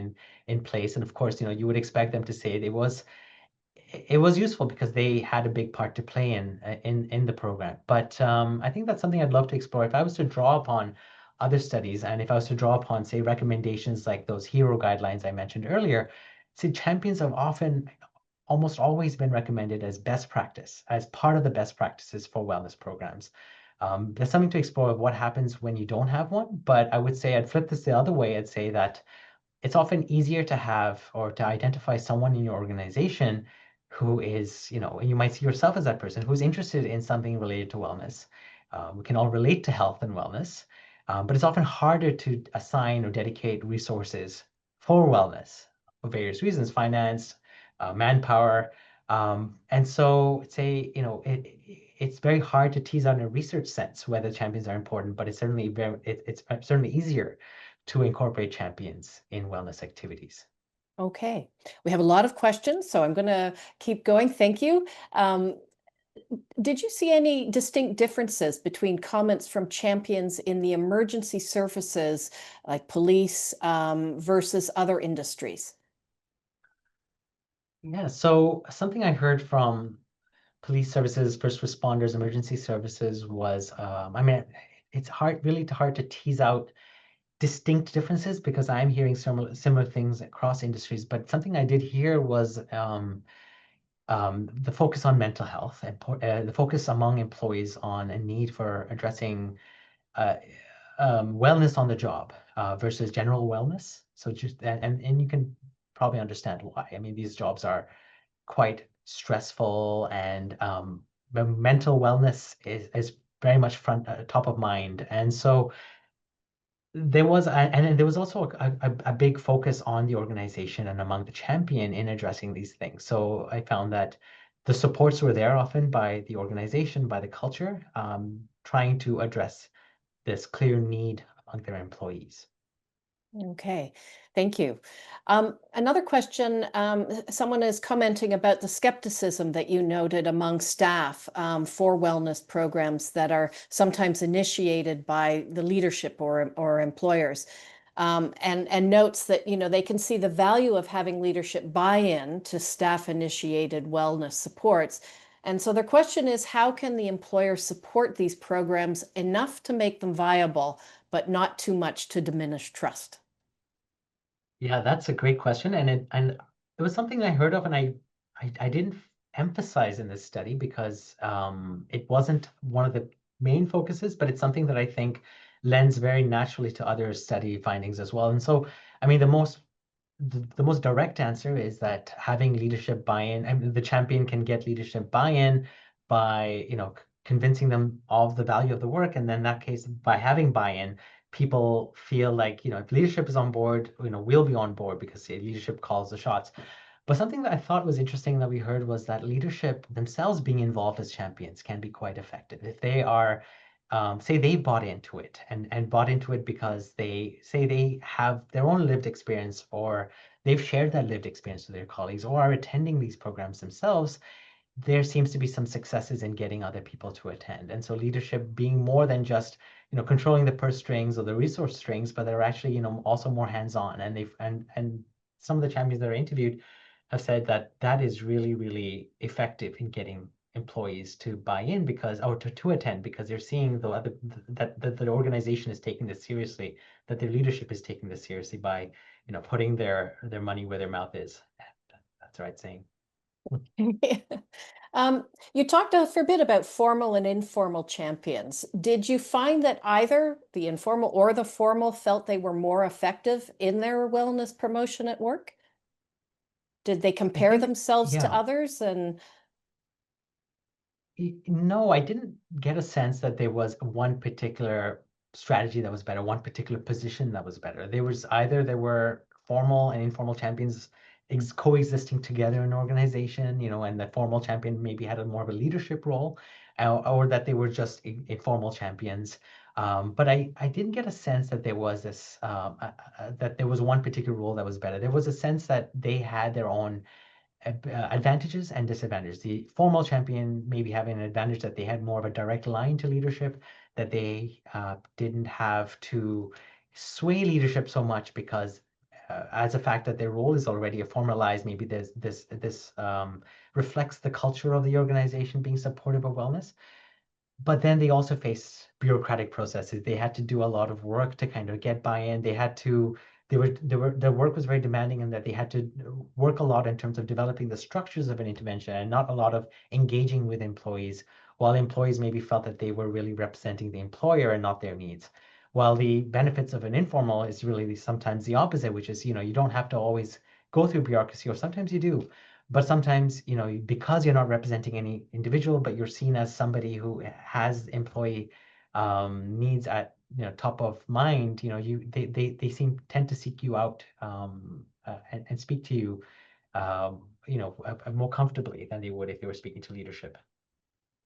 in place. And of course, you would expect them to say it was useful because they had a big part to play in the program. But I think that's something I'd love to explore. If I was to draw upon other studies, and if I was to draw upon, say, recommendations like those hero guidelines I mentioned earlier, see, champions have often, almost always been recommended as best practice, as part of the best practices for wellness programs. There's something to explore of what happens when you don't have one, but I would say I'd flip this the other way. I'd say that it's often easier to have or to identify someone in your organization who is, and you might see yourself as that person who's interested in something related to wellness. We can all relate to health and wellness, but it's often harder to assign or dedicate resources for wellness for various reasons, finance, manpower. And so say, it's very hard to tease out in a research sense whether champions are important, but it's certainly it's certainly easier to incorporate champions in wellness activities. Okay, we have a lot of questions, so I'm going to keep going. Thank you. Did you see any distinct differences between comments from champions in the emergency services, like police, versus other industries? Yeah, so something I heard from police services, first responders, emergency services was, I mean, it's really hard to tease out distinct differences because I'm hearing similar things across industries. But something I did hear was the focus on mental health and the focus among employees on a need for addressing uh, wellness on the job versus general wellness. So just and you can probably understand why. I mean, these jobs are quite stressful, and the mental wellness is very much top of mind. And so there was also a big focus on the organization and among the champion in addressing these things. So I found that the supports were there often by the organization, by the culture, trying to address this clear need among their employees. Okay, thank you. Another question, someone is commenting about the skepticism that you noted among staff for wellness programs that are sometimes initiated by the leadership or employers. And notes that they can see the value of having leadership buy-in to staff-initiated wellness supports. And so their question is, how can the employer support these programs enough to make them viable, but not too much to diminish trust? Yeah, that's a great question, and it was something I heard of, and I didn't emphasize in this study because it wasn't one of the main focuses, but it's something that I think lends very naturally to other study findings as well. And so, I mean, the most direct answer is that having leadership buy-in, I mean, the champion can get leadership buy-in by, convincing them of the value of the work. And then in that case, by having buy-in, people feel like, if leadership is on board, we'll be on board because leadership calls the shots. But something that I thought was interesting that we heard was that leadership themselves being involved as champions can be quite effective. If they are, say they bought into it and bought into it because they say they have their own lived experience, or they've shared that lived experience with their colleagues, or are attending these programs themselves, there seems to be some successes in getting other people to attend. And so leadership being more than just, controlling the purse strings or the resource strings, but they're actually, also more hands-on. And and some of the champions that are interviewed have said that that is really, really effective in getting employees to buy in or to attend, because they're seeing that the organization is taking this seriously, that their leadership is taking this seriously by, putting their money where their mouth is. That's the right saying. You talked a fair bit about formal and informal champions. Did you find that either the informal or the formal felt they were more effective in their wellness promotion at work? Did they I compare think, themselves to yeah. others? And No, I didn't get a sense that there was one particular strategy that was better, one particular position that was better. There was either there were formal and informal champions coexisting together in an organization, and the formal champion maybe had a more of a leadership role, or that they were just informal champions. But I didn't get a sense that there was this that there was one particular role that was better. There was a sense that they had their own advantages and disadvantages. The formal champion maybe having an advantage that they had more of a direct line to leadership, that they didn't have to sway leadership so much because as a fact that their role is already a formalized, maybe this reflects the culture of the organization being supportive of wellness. But then they also face bureaucratic processes. They had to do a lot of work to kind of get buy-in. Their work was very demanding in that they had to work a lot in terms of developing the structures of an intervention and not a lot of engaging with employees, while employees maybe felt that they were really representing the employer and not their needs. While the benefits of an informal is really sometimes the opposite, which is, you don't have to always go through bureaucracy, or sometimes you do. But sometimes, because you're not representing any individual, but you're seen as somebody who has employee needs at top of mind, they tend to seek you out and speak to you, more comfortably than they would if they were speaking to leadership.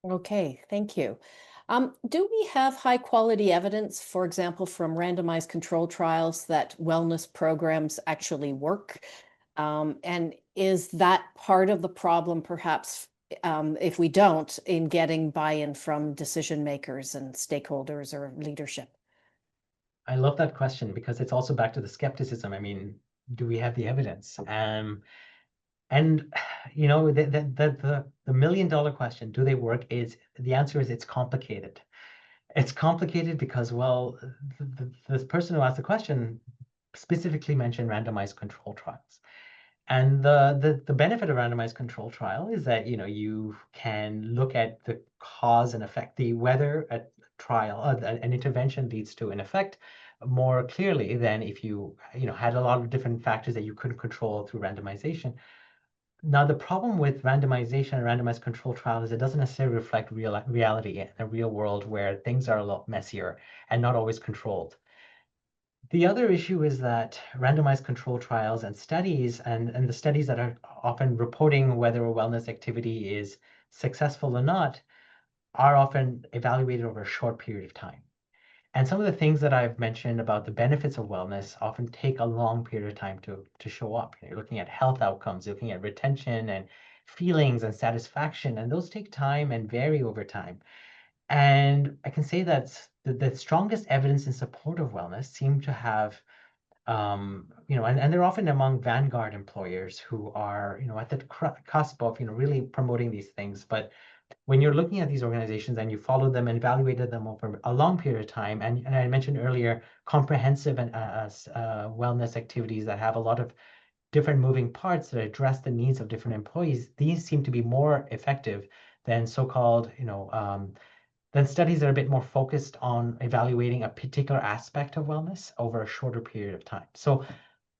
okay, thank you. Do we have high quality evidence, for example, from randomized control trials that wellness programs actually work? And is that part of the problem, perhaps, if we don't, in getting buy-in from decision makers and stakeholders or leadership? I love that question because it's also back to the skepticism. I mean, do we have the evidence? And the $1 million question, do they work? Is the answer is it's complicated. It's complicated because, well, this person who asked the question specifically mentioned randomized control trials. And the benefit of randomized control trial is that you can look at the cause and effect, whether a trial, an intervention leads to an effect more clearly than if you had a lot of different factors that you couldn't control through randomization. Now, the problem with randomization and randomized control trial is it doesn't necessarily reflect reality in a real world where things are a lot messier and not always controlled. The other issue is that randomized control trials and studies, and the studies that are often reporting whether a wellness activity is successful or not, are often evaluated over a short period of time. And some of the things that I've mentioned about the benefits of wellness often take a long period of time to show up. You're looking at health outcomes, looking at retention and feelings and satisfaction, and those take time and vary over time. And I can say that the strongest evidence in support of wellness seem to have, and they're often among vanguard employers who are, at the cusp of, really promoting these things. But when you're looking at these organizations and you follow them and evaluated them over a long period of time, and I mentioned earlier, comprehensive and wellness activities that have a lot of different moving parts that address the needs of different employees, these seem to be more effective than so-called, than studies that are a bit more focused on evaluating a particular aspect of wellness over a shorter period of time. So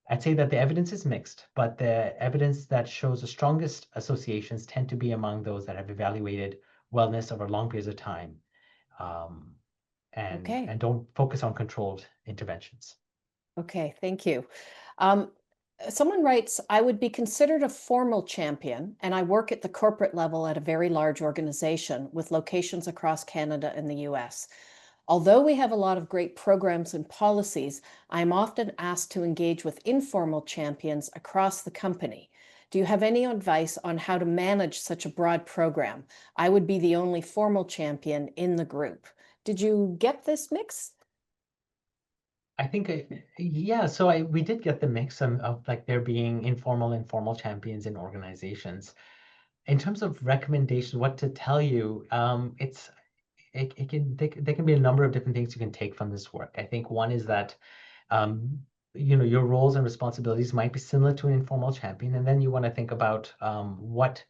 I'd say that the evidence is mixed, but the evidence that shows the strongest associations tend to be among those that have evaluated wellness over long periods of time, um, Okay. and don't focus on controlled interventions. Okay, thank you. Um, Someone writes, I would be considered a formal champion, and I work at the corporate level at a very large organization with locations across Canada and the US. Although we have a lot of great programs and policies, I'm often asked to engage with informal champions across the company. Do you have any advice on how to manage such a broad program? I would be the only formal champion in the group. Did you get this mix? I think, yeah, so we did get the mix of like there being informal and formal champions in organizations. In terms of recommendations, what to tell you, there can be a number of different things you can take from this work. I think one is that um, your roles and responsibilities might be similar to an informal champion, and then you want to think about what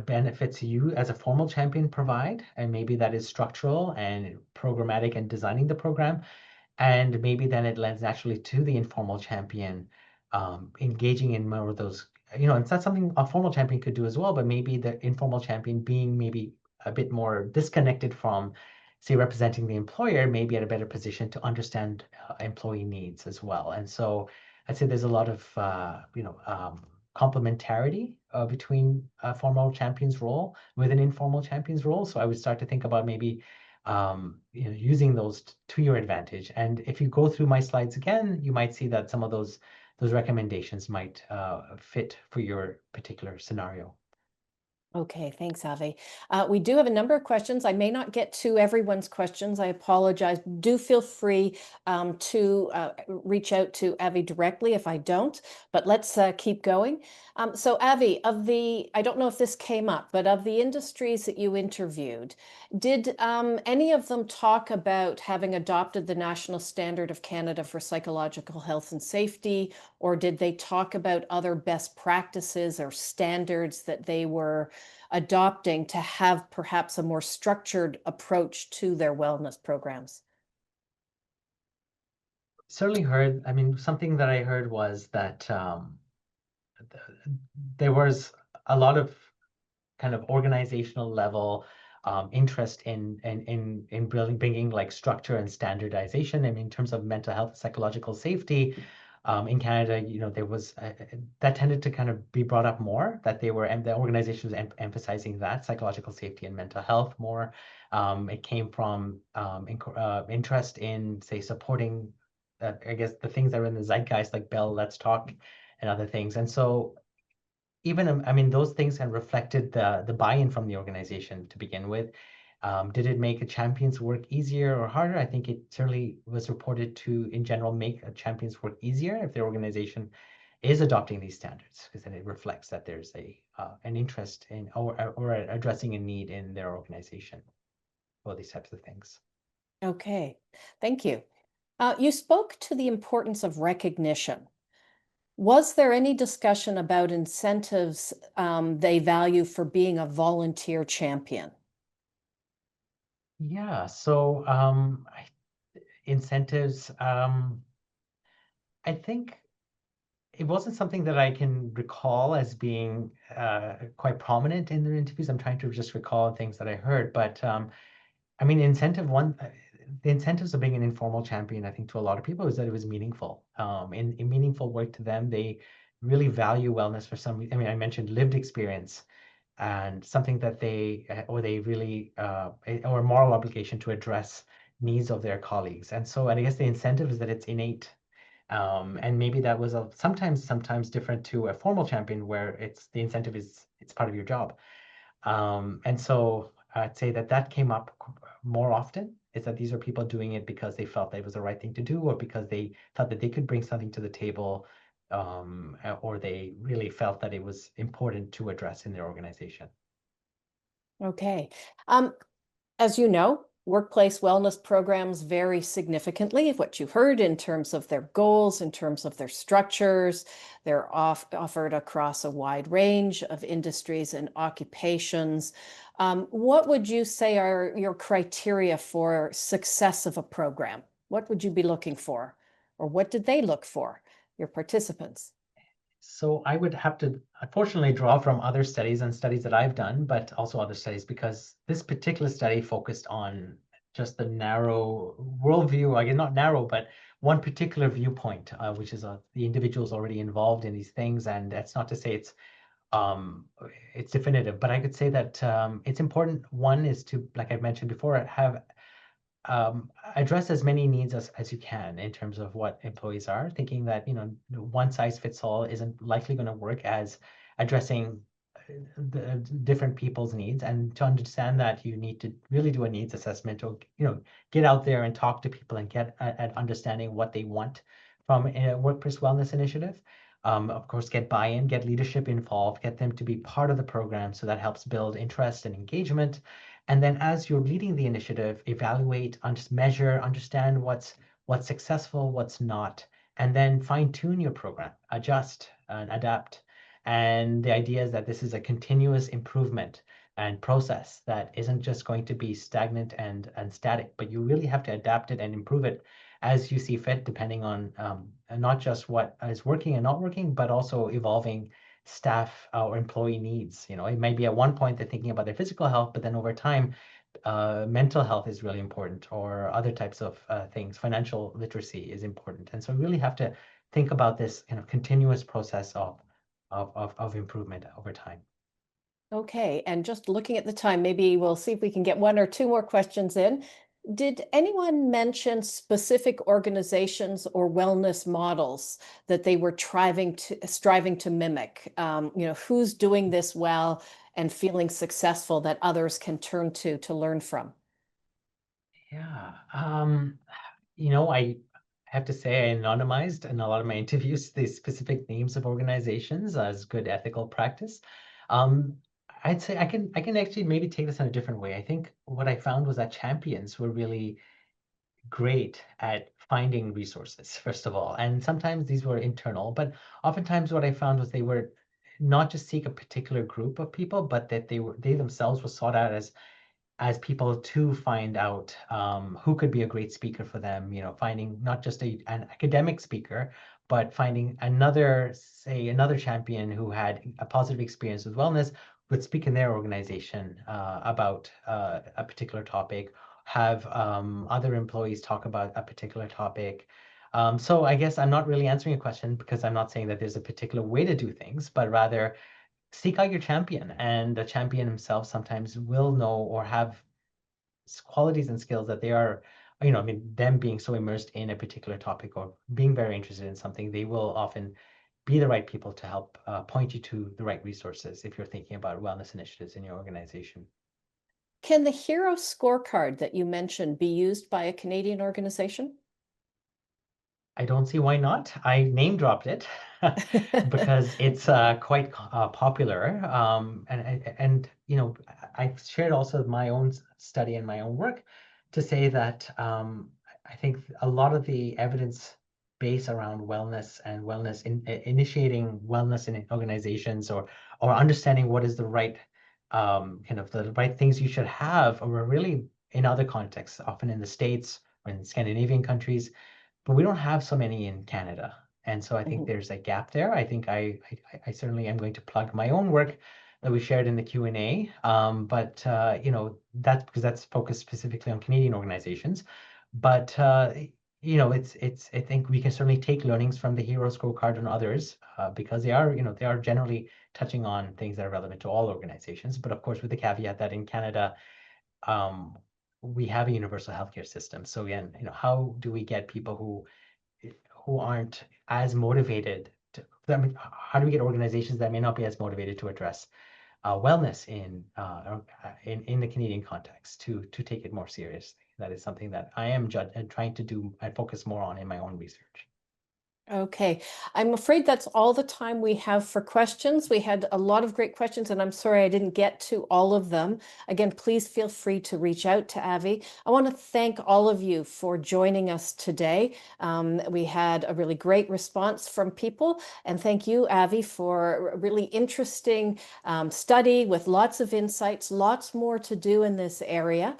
benefits you as a formal champion provide, and maybe that is structural and programmatic and designing the program, and maybe then it lends naturally to the informal champion, engaging in more of those it's not something a formal champion could do as well, but maybe the informal champion being maybe a bit more disconnected from, say, representing the employer, maybe at a better position to understand employee needs as well. And so I'd say there's a lot of, complementarity between a formal champion's role with an informal champion's role. So I would start to think about maybe using those to your advantage. And if you go through my slides again, you might see that some of those recommendations might fit for your particular scenario. Okay, thanks, Avi. We do have a number of questions. I may not get to everyone's questions. I apologize. Do feel free to reach out to Avi directly if I don't, but let's keep going. So Avi, I don't know if this came up, but of the industries that you interviewed, did any of them talk about having adopted the National Standard of Canada for Psychological Health and Safety, or did they talk about other best practices or standards that they were adopting to have perhaps a more structured approach to their wellness programs? Certainly heard, I mean, something that I heard was that there was a lot of kind of organizational level interest in bringing like structure and standardization. I mean, in terms of mental health, psychological safety, in Canada, there was that tended to kind of be brought up more, that they were, and the organization was emphasizing that psychological safety and mental health more. It came from interest in, say, supporting, I guess, the things that are in the zeitgeist, like Bell, Let's Talk, and other things. And so even, I mean, those things have reflected the buy-in from the organization to begin with. Did it make a champion's work easier or harder? I think it certainly was reported to, in general, make a champion's work easier if the organization is adopting these standards, because then it reflects that there's an interest in or addressing a need in their organization for these types of things. Okay, thank you. You spoke to the importance of recognition. Was there any discussion about incentives they value for being a volunteer champion? Yeah, so incentives, I think it wasn't something that I can recall as being quite prominent in their interviews. I'm trying to just recall things that I heard, but I mean, the incentives of being an informal champion, I think, to a lot of people is that it was meaningful. In meaningful work to them, they really value wellness for some reason. I mean, I mentioned lived experience and something that or they really, or a moral obligation to address needs of their colleagues. And so, and I guess the incentive is that it's innate. And maybe that was sometimes different to a formal champion where the incentive is it's part of your job. And so I'd say that came up more often, is that these are people doing it because they felt that it was the right thing to do, or because they thought that they could bring something to the table, or they really felt that it was important to address in their organization. Okay. As you know, workplace wellness programs vary significantly of what you heard in terms of their goals, in terms of their structures. They're offered across a wide range of industries and occupations. What would you say are your criteria for success of a program? What would you be looking for? Or what did they look for, your participants? So I would have to unfortunately draw from other studies and studies that I've done, but also other studies, because this particular study focused on just the narrow worldview, again, not narrow, but one particular viewpoint, which is the individuals already involved in these things. And that's not to say it's definitive, but I could say that it's important. One is to, like I mentioned before, have address as many needs as you can in terms of what employees are thinking, that one size fits all isn't likely going to work as addressing the different people's needs. And to understand that, you need to really do a needs assessment, or get out there and talk to people and get at understanding what they want from a workplace wellness initiative. Of course, get buy-in, get leadership involved, get them to be part of the program, so that helps build interest and engagement. And then as you're leading the initiative, evaluate, measure, understand what's successful, what's not, and then fine tune your program, adjust and adapt. And the idea is that this is a continuous improvement and process that isn't just going to be stagnant and static, but you really have to adapt it and improve it as you see fit, depending on not just what is working and not working, but also evolving staff or employee needs. It may be at one point they're thinking about their physical health, but then over time, mental health is really important, or other types of things. Financial literacy is important, and so we really have to think about this continuous process of improvement over time. Okay, and just looking at the time, maybe we'll see if we can get one or two more questions in. Did anyone mention specific organizations or wellness models that they were striving to mimic? Who's doing this well and feeling successful that others can turn to learn from? Yeah. I have to say I anonymized in a lot of my interviews the specific names of organizations as good ethical practice. Um, I'd say I can actually maybe take this in a different way. I think what I found was that champions were really great at finding resources, first of all. And sometimes these were internal, but oftentimes what I found was they were not just seek a particular group of people, but that they themselves were sought out as people to find out who could be a great speaker for them, finding not just an academic speaker, but finding another champion who had a positive experience with wellness would speak in their organization about a particular topic, have other employees talk about a particular topic. So I guess I'm not really answering a question, because I'm not saying that there's a particular way to do things, but rather seek out your champion, and the champion himself sometimes will know or have qualities and skills that they are, I mean, them being so immersed in a particular topic or being very interested in something, they will often be the right people to help point you to the right resources if you're thinking about wellness initiatives in your organization. Can the hero scorecard that you mentioned be used by a Canadian organization? I don't see why not. I name dropped it because it's quite popular. And I've shared also my own study and my own work to say that I think a lot of the evidence base around wellness and initiating wellness in organizations, or understanding what is the right kind of the right things you should have, or really in other contexts, often in the States or in Scandinavian countries, but we don't have so many in Canada. And so I think Mhm. there's a gap there. I think I certainly am going to plug my own work that we shared in the Q&A. But that's because that's focused specifically on Canadian organizations. But it's I think we can certainly take learnings from the Hero Scorecard and others, because they are generally touching on things that are relevant to all organizations. But of course, with the caveat that in Canada, um, we have a universal healthcare system. So again, how do we get people who aren't as motivated I mean, how do we get organizations that may not be as motivated to address wellness in the Canadian context to take it more seriously? That is something that I am trying to do and focus more on in my own research. Okay, I'm afraid that's all the time we have for questions. We had a lot of great questions, and I'm sorry I didn't get to all of them. Again, please feel free to reach out to Avi. I want to thank all of you for joining us today. We had a really great response from people, and thank you, Avi, for a really interesting study with lots of insights, lots more to do in this area.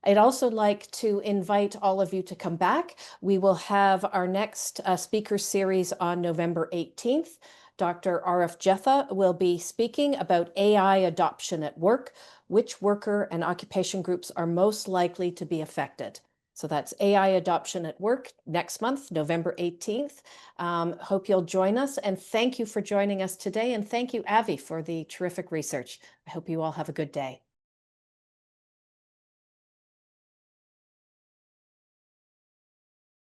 I'd also like to invite all of you to come back. We will have our next speaker series on November 18th. Dr. Arif Jetha will be speaking about AI adoption at work, which worker and occupation groups are most likely to be affected. So that's AI adoption at work next month, November 18th. Hope you'll join us, and thank you for joining us today. And thank you, Avi, for the terrific research. I hope you all have a good day.